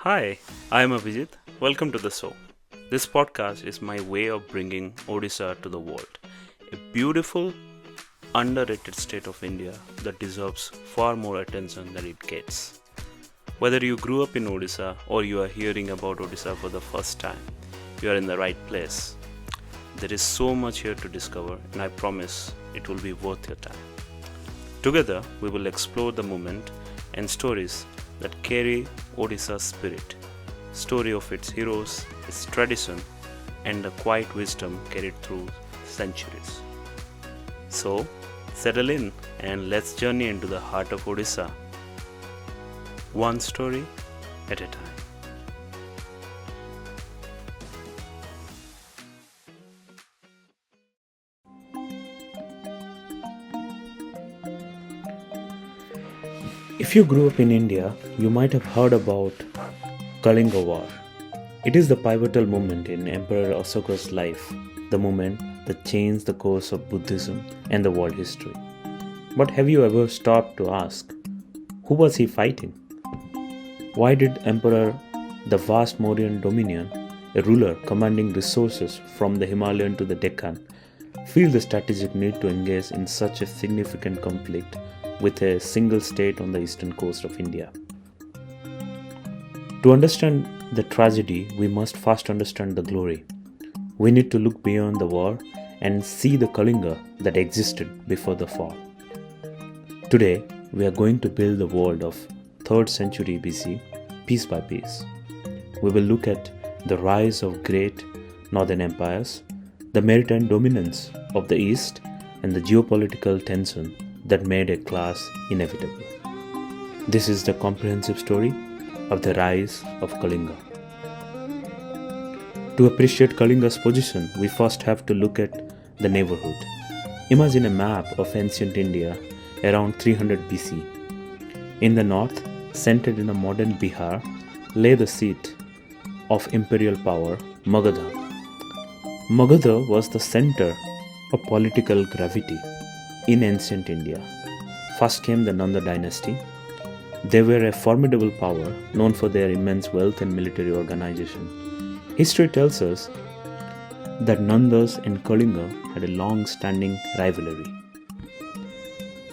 Hi, I am Abhijeet. Welcome to the show. This podcast is my way of bringing Odisha to the world, a beautiful, underrated state of India that deserves far more attention than it gets. Whether you grew up in Odisha or you are hearing about Odisha for the first time, you are in the right place. There is so much here to discover, and I promise it will be worth your time. Together, we will explore the moment and stories that carry Odisha's spirit, story of its heroes, its tradition, and the quiet wisdom carried through centuries. So, settle in and let's journey into the heart of Odisha, one story at a time. If you grew up in India, you might have heard about Kalinga War. It is the pivotal moment in Emperor Ashoka's life, the moment that changed the course of Buddhism and the world history. But have you ever stopped to ask, who was he fighting? Why did Emperor, the vast Mauryan dominion, a ruler commanding resources from the Himalayan to the Deccan, feel the strategic need to engage in such a significant conflict with a single state on the eastern coast of India? To understand the tragedy, we must first understand the glory. We need to look beyond the war and see the Kalinga that existed before the fall. Today, we are going to build the world of 3rd century BC piece by piece. We will look at the rise of great northern empires, the maritime dominance of the east, and the geopolitical tension that made a clash inevitable. This is the comprehensive story of the rise of Kalinga. To appreciate Kalinga's position, we first have to look at the neighborhood. Imagine a map of ancient India around 300 BC. In the north, centered in the modern Bihar, lay the seat of imperial power, Magadha. Magadha was the center of political gravity in ancient India. First came the Nanda dynasty. They were a formidable power known for their immense wealth and military organization. History tells us that Nandas and Kalinga had a long-standing rivalry.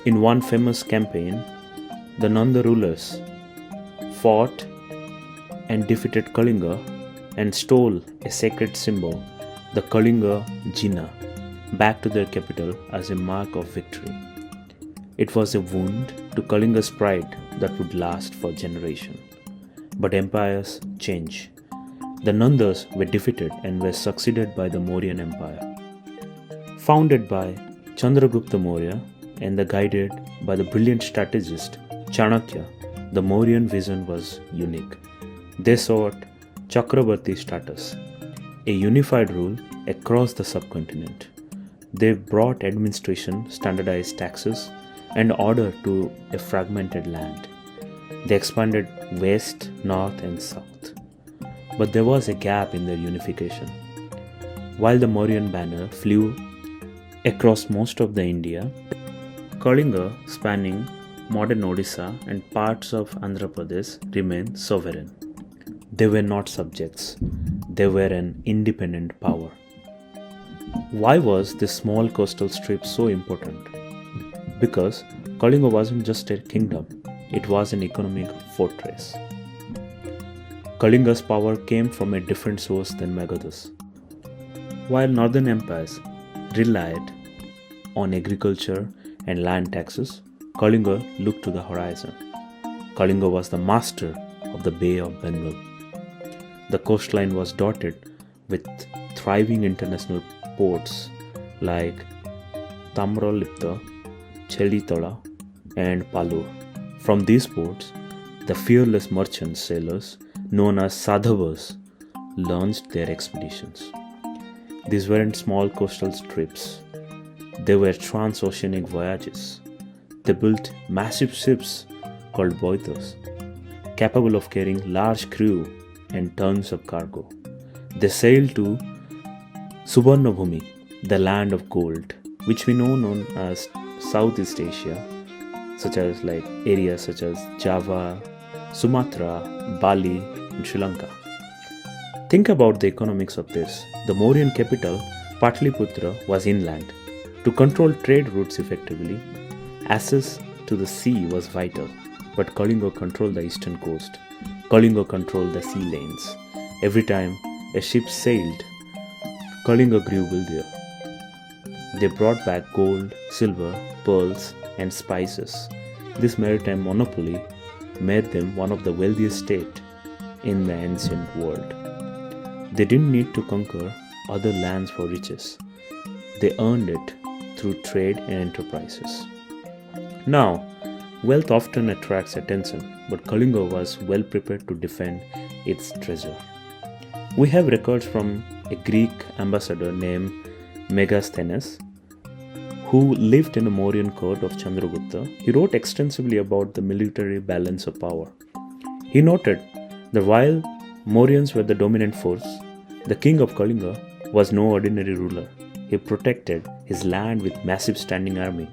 In one famous campaign, the Nanda rulers fought and defeated Kalinga and stole a sacred symbol, the Kalinga Jina, back to their capital as a mark of victory. It was a wound to Kalinga's pride that would last for generations. But empires change. The Nandas were defeated and were succeeded by the Mauryan Empire. Founded by Chandragupta Maurya and guided by the brilliant strategist Chanakya, the Mauryan vision was unique. They sought Chakrabarti status, a unified rule across the subcontinent. They brought administration, standardized taxes, and order to a fragmented land. They expanded west, north, and south. But there was a gap in their unification. While the Mauryan banner flew across most of the India, Kalinga, spanning modern Odisha and parts of Andhra Pradesh, remained sovereign. They were not subjects, they were an independent power. Why was this small coastal strip so important? Because Kalinga wasn't just a kingdom, it was an economic fortress. Kalinga's power came from a different source than Magadha's. While northern empires relied on agriculture and land taxes, Kalinga looked to the horizon. Kalinga was the master of the Bay of Bengal. The coastline was dotted with thriving international ports like Tamralipta, Chelitala, and Palur. From these ports, the fearless merchant sailors known as Sadhabas launched their expeditions. These weren't small coastal trips, they were transoceanic voyages. They built massive ships called boitas, capable of carrying large crew and tons of cargo. They sailed to Subarnabhumi, the land of gold, which we know known as Southeast Asia, such as areas such as Java, Sumatra, Bali, in Sri Lanka. Think about the economics of this. The Mauryan capital, Patliputra, was inland. To control trade routes effectively, access to the sea was vital, but Kalinga controlled the eastern coast. Kalinga controlled the sea lanes. Every time a ship sailed, Kalinga grew wealthier. They brought back gold, silver, pearls, and spices. This maritime monopoly made them one of the wealthiest states in the ancient world. They didn't need to conquer other lands for riches. They earned it through trade and enterprises. Now, wealth often attracts attention, but Kalinga was well prepared to defend its treasure. We have records from a Greek ambassador named Megasthenes, who lived in the Mauryan court of Chandragupta. He wrote extensively about the military balance of power. He noted that while Mauryans were the dominant force, the king of Kalinga was no ordinary ruler. He protected his land with massive standing army,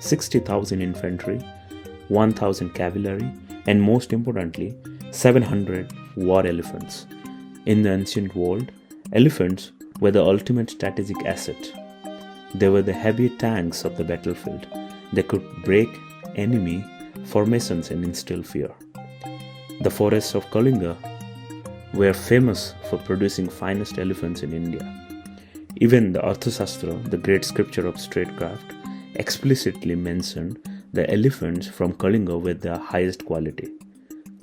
60,000 infantry, 1,000 cavalry, and most importantly, 700 war elephants. In the ancient world, elephants were the ultimate strategic asset. They were the heavy tanks of the battlefield. They could break enemy formations and instill fear. The forests of Kalinga were famous for producing finest elephants in India. Even the Arthashastra, the great scripture of statecraft, explicitly mentioned the elephants from Kalinga were the highest quality.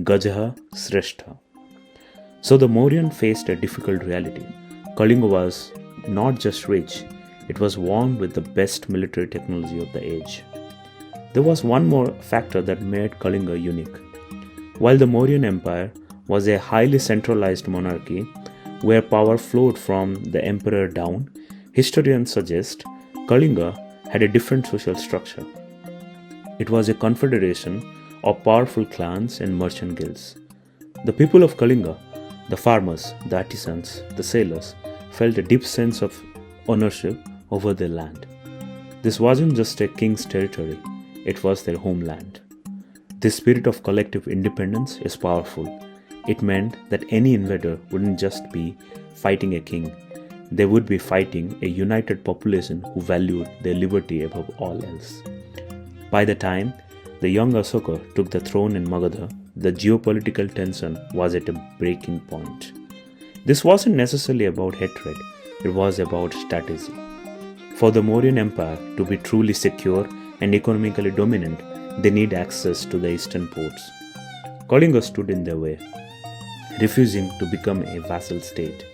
Gajaha Sreshta. So the Mauryan faced a difficult reality. Kalinga was not just rich, it was armed with the best military technology of the age. There was one more factor that made Kalinga unique. While the Mauryan Empire was a highly centralized monarchy where power flowed from the emperor down, historians suggest Kalinga had a different social structure. It was a confederation of powerful clans and merchant guilds. The people of Kalinga, the farmers, the artisans, the sailors, felt a deep sense of ownership over their land. This wasn't just a king's territory, it was their homeland. This spirit of collective independence is powerful. It meant that any invader wouldn't just be fighting a king, they would be fighting a united population who valued their liberty above all else. By the time the young Ashoka took the throne in Magadha, the geopolitical tension was at a breaking point. This wasn't necessarily about hatred, it was about strategy. For the Mauryan Empire to be truly secure and economically dominant, they need access to the eastern ports. Kalinga stood in their way, refusing to become a vassal state.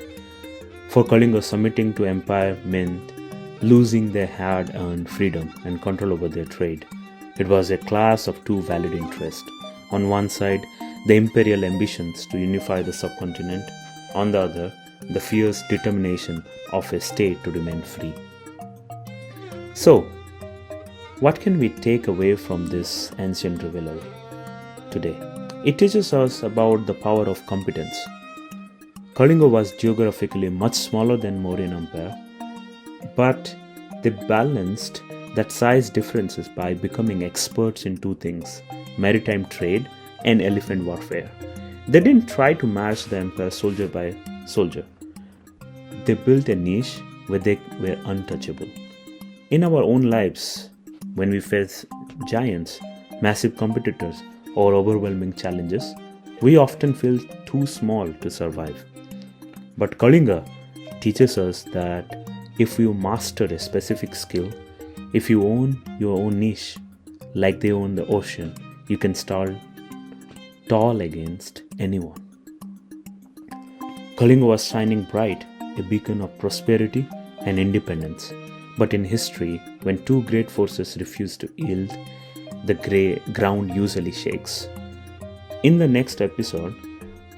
For Kalinga, submitting to empire meant losing their hard-earned freedom and control over their trade. It was a clash of two valid interests. On one side, the imperial ambitions to unify the subcontinent. On the other, the fierce determination of a state to remain free. So, what can we take away from this ancient rivalry today? It teaches us about the power of competence. Kalinga was geographically much smaller than Mauryan Empire, but they balanced that size differences by becoming experts in two things: maritime trade and elephant warfare. They didn't try to match the empire soldier by soldier. They built a niche where they were untouchable. In our own lives, when we face giants, massive competitors, or overwhelming challenges, we often feel too small to survive. But Kalinga teaches us that if you master a specific skill, if you own your own niche, like they own the ocean, you can stand tall against anyone. Kalinga was shining bright, a beacon of prosperity and independence. But in history, when two great forces refuse to yield, the ground usually shakes. In the next episode,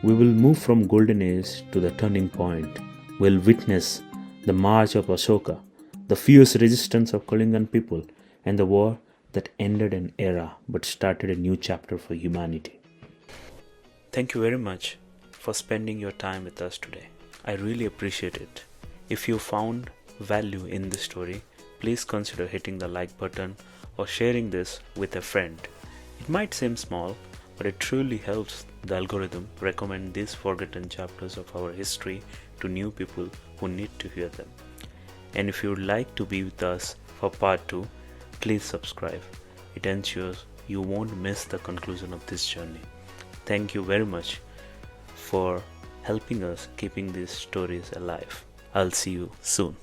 we will move from Golden Age to the turning point. We'll witness the march of Ashoka, the fierce resistance of Kalingan people, and the war that ended an era but started a new chapter for humanity. Thank you very much for spending your time with us today. I really appreciate it. If you found value in this story, please consider hitting the like button or sharing this with a friend. It might seem small, but it truly helps the algorithm recommend these forgotten chapters of our history to new people who need to hear them. And if you would like to be with us for part 2, please subscribe. It ensures you won't miss the conclusion of this journey. Thank you very much for helping us keeping these stories alive. I'll see you soon.